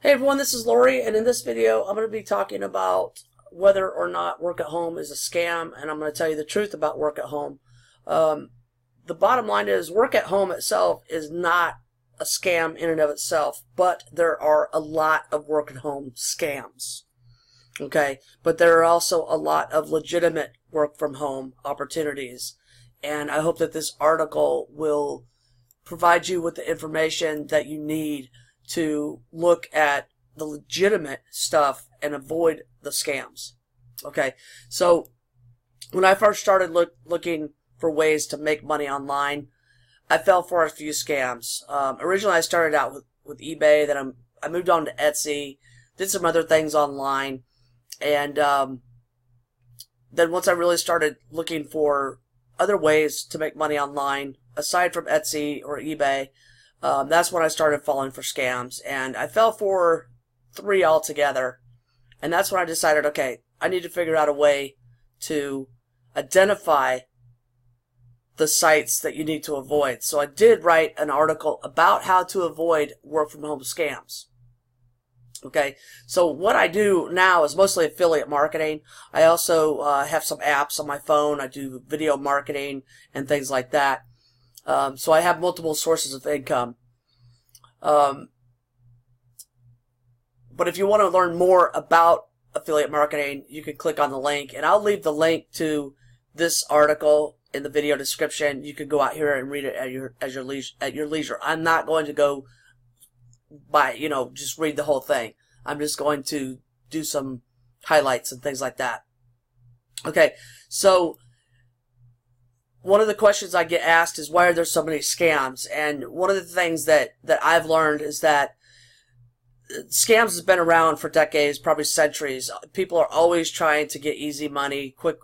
Hey everyone, this is Lori, and in this video I'm going to be talking about whether or not work at home is a scam, and I'm going to tell you the truth about work at home. The bottom line is work at home itself is not a scam in and of itself, but there are a lot of work at home scams. Okay, but there are also a lot of legitimate work from home opportunities, and I hope that this article will provide you with the information that you need to look at the legitimate stuff and avoid the scams. Okay, so when I first started looking for ways to make money online, I fell for a few scams. Originally I started out with eBay, then I moved on to Etsy, did some other things online, and then once I really started looking for other ways to make money online, aside from Etsy or eBay, that's when I started falling for scams, and I fell for 3 altogether, and that's when I decided, okay, I need to figure out a way to identify the sites that you need to avoid. So I did write an article about how to avoid work from home scams. Okay, so what I do now is mostly affiliate marketing. I also have some apps on my phone. I do video marketing and things like that. So I have multiple sources of income. But if you want to learn more about affiliate marketing, you can click on the link, and I'll leave the link to this article in the video description. You can go out here and read it at your leisure. I'm not going to go by, just read the whole thing. I'm just going to do some highlights and things like that. Okay, so one of the questions I get asked is, why are there so many scams? And one of the things that I've learned is that scams has been around for decades, probably centuries. People are always trying to get easy money, quick,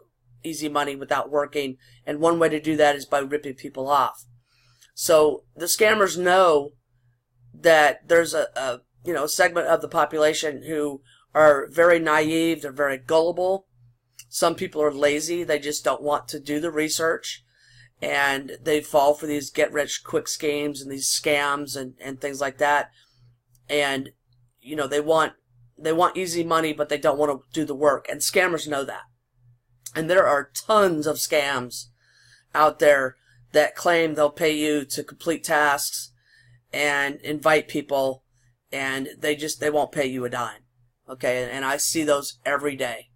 easy money without working. And one way to do that is by ripping people off. So the scammers know that there's a segment of the population who are very naive. They're very gullible. Some people are lazy. They just don't want to do the research, and they fall for these get-rich-quick schemes and these scams and things like that. And they want easy money, but they don't want to do the work. And scammers know that. And there are tons of scams out there that claim they'll pay you to complete tasks and invite people, and they won't pay you a dime. Okay, and I see those every day.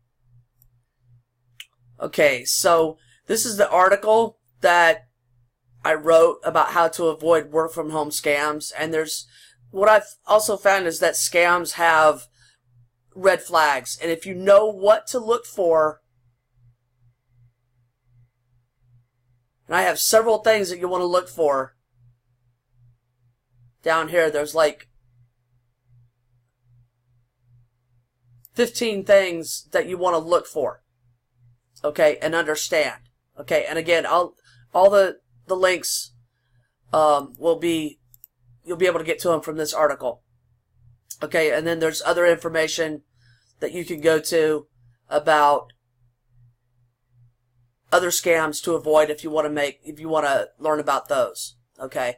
Okay, so this is the article that I wrote about how to avoid work from home scams, and what I've also found is that scams have red flags, and if you know what to look for, and I have several things that you want to look for. Down here, there's like 15 things that you want to look for, okay, and understand. Okay, and again, all the links you'll be able to get to them from this article. Okay, and then there's other information that you can go to about other scams to avoid if you want to learn about those. Okay,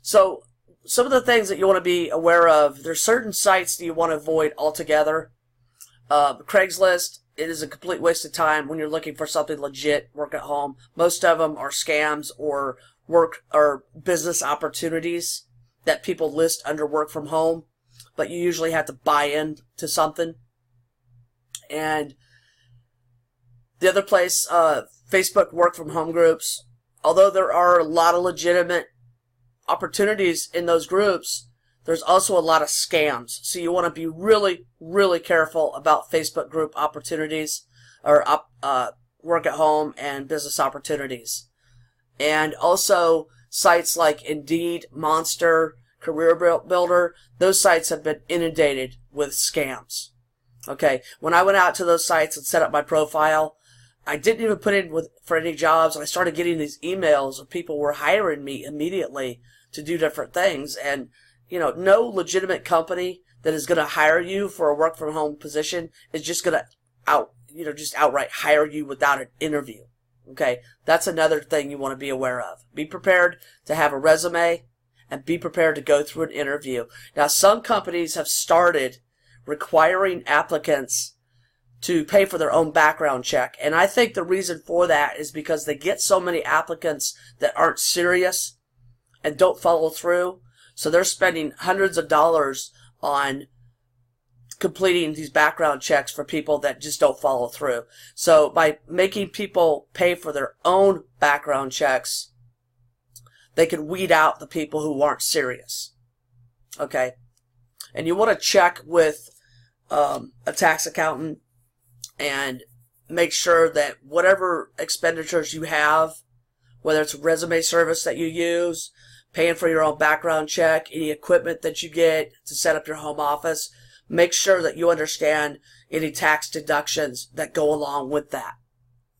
so some of the things that you want to be aware of, there's certain sites that you want to avoid altogether. Craigslist, it is a complete waste of time when you're looking for something legit, work at home. Most of them are scams or work or business opportunities that people list under work from home, but you usually have to buy in to something. And the other place, Facebook work from home groups, although there are a lot of legitimate opportunities in those groups, there's also a lot of scams. So you want to be really, really careful about Facebook group opportunities or work at home and business opportunities. And also sites like Indeed, Monster, Career Builder, those sites have been inundated with scams. Okay, when I went out to those sites and set up my profile, I didn't even put in for any jobs, and I started getting these emails of people were hiring me immediately to do different things. And no legitimate company that is going to hire you for a work from home position is just going to just outright hire you without an interview. Okay, that's another thing you want to be aware of. Be prepared to have a resume and be prepared to go through an interview. Now, some companies have started requiring applicants to pay for their own background check. And I think the reason for that is because they get so many applicants that aren't serious and don't follow through. So they're spending hundreds of dollars on completing these background checks for people that just don't follow through. So by making people pay for their own background checks, they can weed out the people who aren't serious. Okay? And you want to check with a tax accountant and make sure that whatever expenditures you have, whether it's a resume service that you use, paying for your own background check, any equipment that you get to set up your home office, make sure that you understand any tax deductions that go along with that.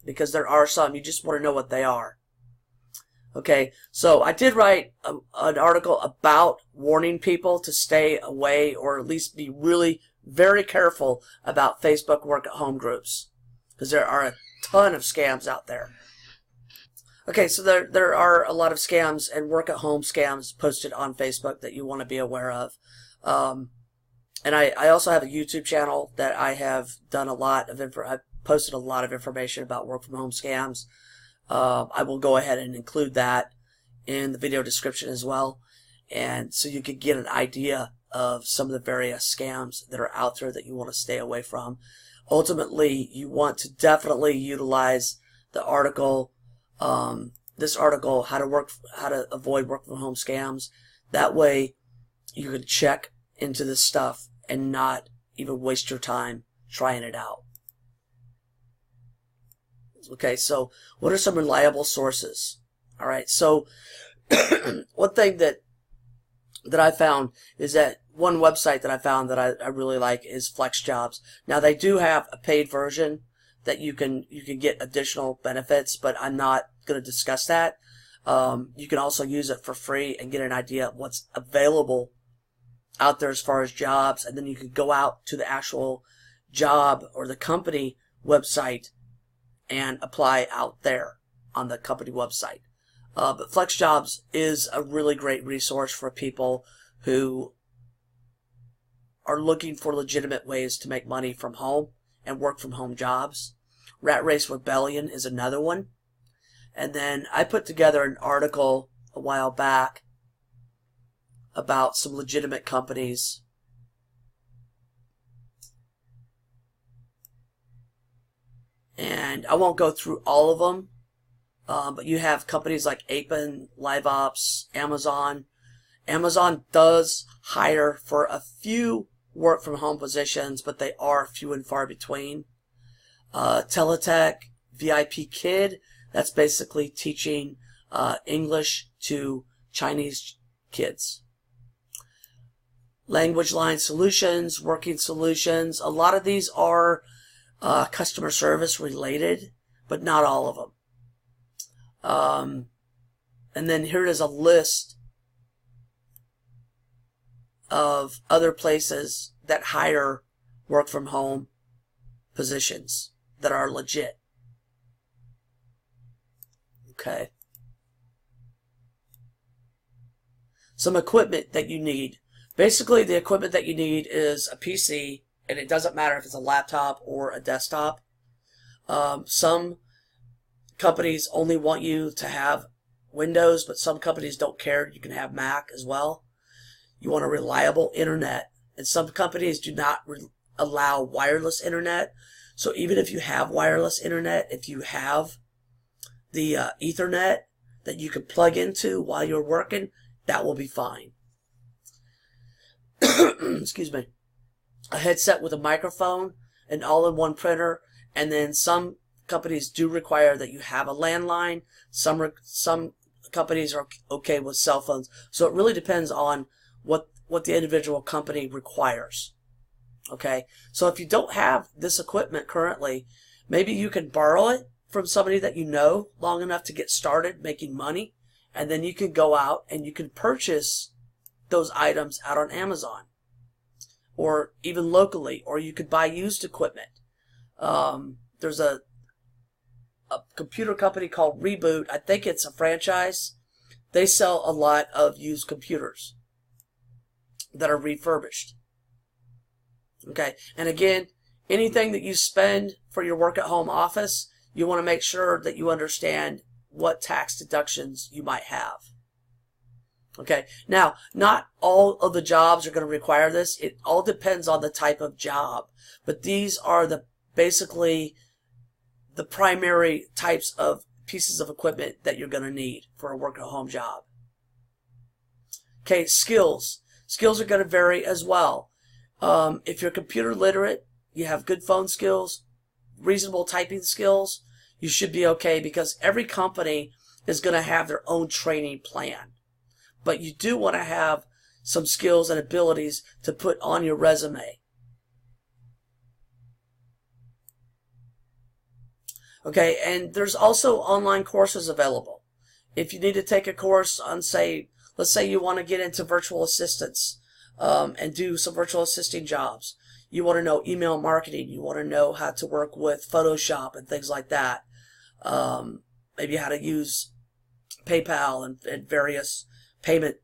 Because there are some, you just want to know what they are. Okay, so I did write an article about warning people to stay away, or at least be really very careful about Facebook work-at-home groups, because there are a ton of scams out there. Okay, so there are a lot of scams and work-at-home scams posted on Facebook that you want to be aware of. And I also have a YouTube channel that I have done a lot of I've posted a lot of information about work-from-home scams. I will go ahead and include that in the video description as well, and so you can get an idea of some of the various scams that are out there that you want to stay away from. Ultimately, you want to definitely utilize the article, this article, how to avoid work from home scams. That way, you can check into this stuff and not even waste your time trying it out. Okay, so what are some reliable sources? All right, so one thing that I found is that one website that I found that I really like is FlexJobs. Now, they do have a paid version that you can get additional benefits, but I'm not going to discuss that. You can also use it for free and get an idea of what's available out there as far as jobs, and then you can go out to the actual job or the company website and apply out there on the company website. But FlexJobs is a really great resource for people who are looking for legitimate ways to make money from home and work from home jobs. Rat Race Rebellion is another one. And then I put together an article a while back about some legitimate companies and I won't go through all of them, but you have companies like Appen, LiveOps, Amazon. Amazon does hire for a few work from home positions, but they are few and far between. Teletech, VIP Kid, that's basically teaching English to Chinese kids. Language Line Solutions, Working Solutions, a lot of these are customer service related, but not all of them. And then here is a list of other places that hire work from home positions that are legit. Okay. Some equipment that you need. Basically, the equipment that you need is a PC, and it doesn't matter if it's a laptop or a desktop. Some companies only want you to have Windows, but some companies don't care. You can have Mac as well. You want a reliable internet, and some companies do not allow wireless internet. So even if you have wireless internet, if you have the Ethernet that you can plug into while you're working, that will be fine. Excuse me. A headset with a microphone, an all-in-one printer, and then some companies do require that you have a landline. Some companies are okay with cell phones. So it really depends on what the individual company requires. Okay? So if you don't have this equipment currently, maybe you can borrow it from somebody that you know long enough to get started making money, and then you can go out and you can purchase those items out on Amazon or even locally, or you could buy used equipment. There's a computer company called Reboot. I think it's a franchise they sell a lot of used computers that are refurbished. Okay, and again, anything that you spend for your work at home office, you want to make sure that you understand what tax deductions you might have. Okay, now, not all of the jobs are going to require this. It all depends on the type of job, but these are basically the primary types of pieces of equipment that you're going to need for a work at home job. Okay, skills. Skills are going to vary as well. If you're computer literate, you have good phone skills, reasonable typing skills, you should be okay, because every company is going to have their own training plan. But you do want to have some skills and abilities to put on your resume. Okay, and there's also online courses available. If you need to take a course on, let's say you want to get into virtual assistants and do some virtual assisting jobs. You want to know email marketing. You want to know how to work with Photoshop and things like that. Maybe how to use PayPal and various payment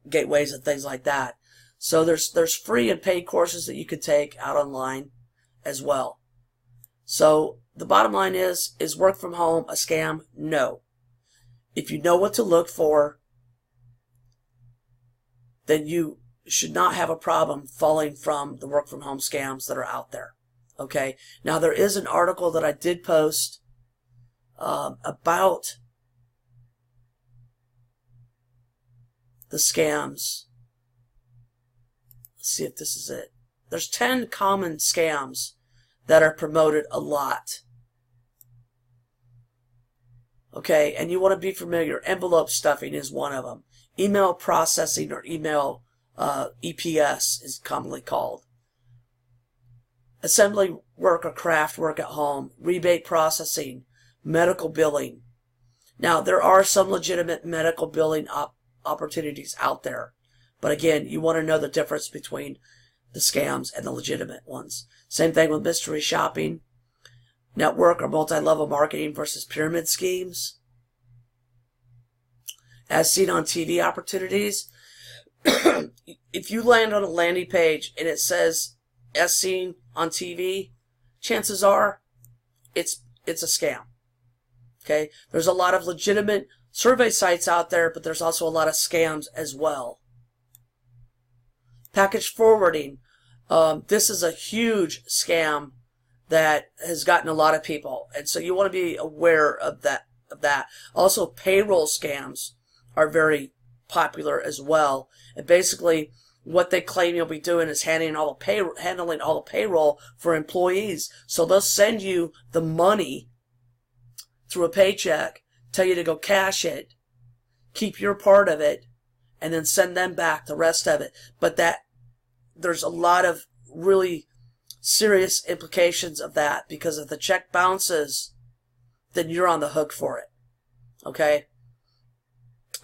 gateways and things like that. So there's free and paid courses that you can take out online as well. So the bottom line is work from home a scam? No. If you know what to look for, then you should not have a problem falling from the work from home scams that are out there. Okay. Now there is an article that I did post about the scams. Let's see if this is it. There's 10 common scams that are promoted a lot. Okay, and you want to be familiar. Envelope stuffing is one of them. Email processing, or email EPS is commonly called. Assembly work or craft work at home. Rebate processing. Medical billing. Now, there are some legitimate medical billing opportunities out there. But again, you want to know the difference between the scams and the legitimate ones. Same thing with mystery shopping. Network or multi-level marketing versus pyramid schemes. As seen on TV opportunities, if you land on a landing page and it says as seen on TV, chances are it's a scam. Okay? There's a lot of legitimate survey sites out there, but there's also a lot of scams as well. Package forwarding. This is a huge scam that has gotten a lot of people, and so you want to be aware of that. Also, payroll scams are very popular as well. And basically, what they claim you'll be doing is handling all the payroll for employees. So they'll send you the money through a paycheck, tell you to go cash it, keep your part of it, and then send them back the rest of it. But there's a lot of really serious implications of that, because if the check bounces, then you're on the hook for it. Okay?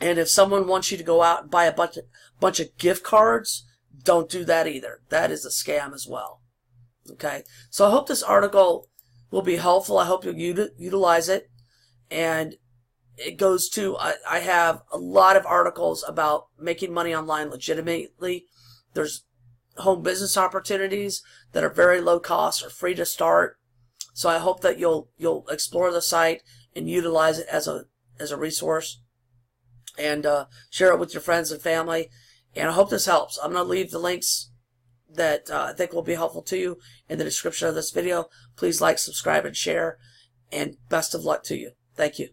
And if someone wants you to go out and buy a bunch of gift cards, don't do that either. That is a scam as well. Okay? So I hope this article will be helpful. I hope you'll utilize it. And it goes to, I have a lot of articles about making money online legitimately. There's home business opportunities that are very low cost or free to start. So I hope that you'll explore the site and utilize it as a resource, and share it with your friends and family. And I hope this helps. I'm going to leave the links that I think will be helpful to you in the description of this video. Please like, subscribe, and share. And best of luck to you. Thank you.